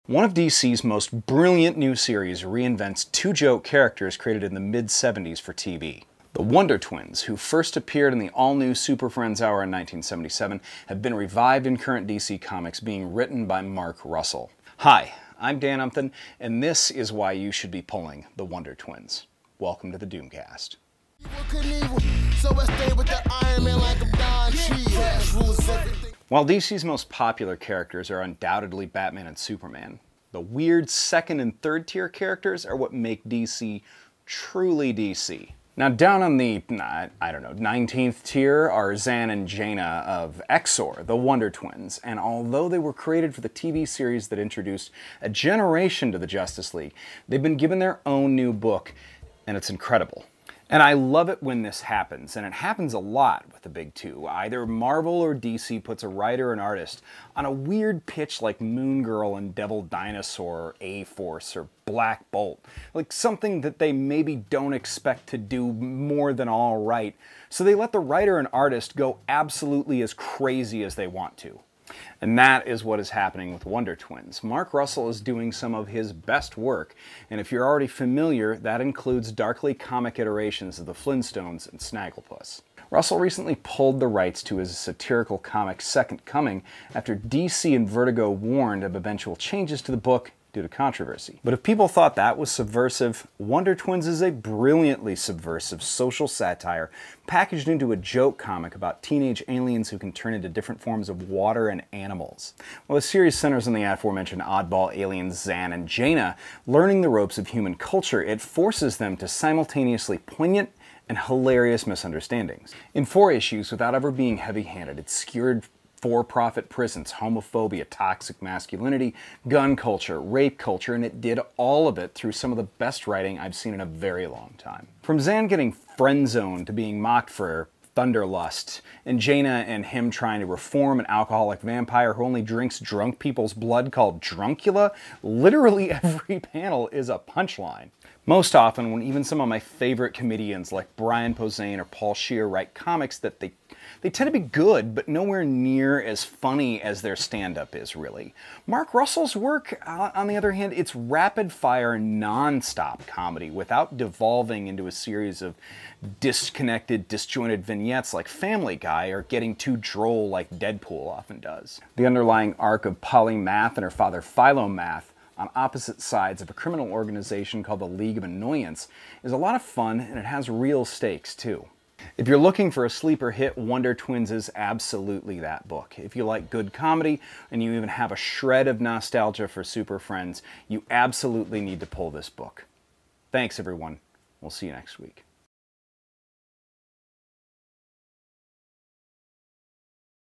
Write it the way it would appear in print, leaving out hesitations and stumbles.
One of DC's most brilliant new series reinvents two joke characters created in the mid-70s for TV. The Wonder Twins, who first appeared in the all-new Super Friends Hour in 1977, have been revived in current DC Comics, being written by Mark Russell. Hi, I'm Dan Umpton, and this is why you should be pulling the Wonder Twins. Welcome to the Doomcast. While DC's most popular characters are undoubtedly Batman and Superman, the weird second and third tier characters are what make DC truly DC. Now down on the, 19th tier are Zan and Jaina of Exor, the Wonder Twins, and although they were created for the TV series that introduced a generation to the Justice League, they've been given their own new book, and it's incredible. And I love it when this happens, and it happens a lot with the big two. Either Marvel or DC puts a writer and artist on a weird pitch like Moon Girl and Devil Dinosaur or A-Force or Black Bolt. Like something that they maybe don't expect to do more than all right. So they let the writer and artist go absolutely as crazy as they want to. And that is what is happening with Wonder Twins. Mark Russell is doing some of his best work, and if you're already familiar, that includes darkly comic iterations of the Flintstones and Snagglepuss. Russell recently pulled the rights to his satirical comic Second Coming after DC and Vertigo warned of eventual changes to the book due to controversy. But if people thought that was subversive, Wonder Twins is a brilliantly subversive social satire packaged into a joke comic about teenage aliens who can turn into different forms of water and animals. While the series centers on the aforementioned oddball aliens Zan and Jaina learning the ropes of human culture, it forces them to simultaneously poignant and hilarious misunderstandings. In 4 issues, without ever being heavy-handed, it skewered for-profit prisons, homophobia, toxic masculinity, gun culture, rape culture, and it did all of it through some of the best writing I've seen in a very long time. From Zan getting friend-zoned to being mocked for thunderlust, and Jaina and him trying to reform an alcoholic vampire who only drinks drunk people's blood called Druncula, literally every panel is a punchline. Most often, when even some of my favorite comedians like Brian Posehn or Paul Scheer write comics that they tend to be good, but nowhere near as funny as their stand-up is, really. Mark Russell's work, on the other hand, it's rapid-fire, non-stop comedy without devolving into a series of disconnected, disjointed vignettes like Family Guy or getting too droll like Deadpool often does. The underlying arc of Polly Math and her father Philomath on opposite sides of a criminal organization called the League of Annoyance is a lot of fun, and it has real stakes too. If you're looking for a sleeper hit, Wonder Twins is absolutely that book. If you like good comedy, and you even have a shred of nostalgia for Super Friends, you absolutely need to pull this book. Thanks everyone. We'll see you next week.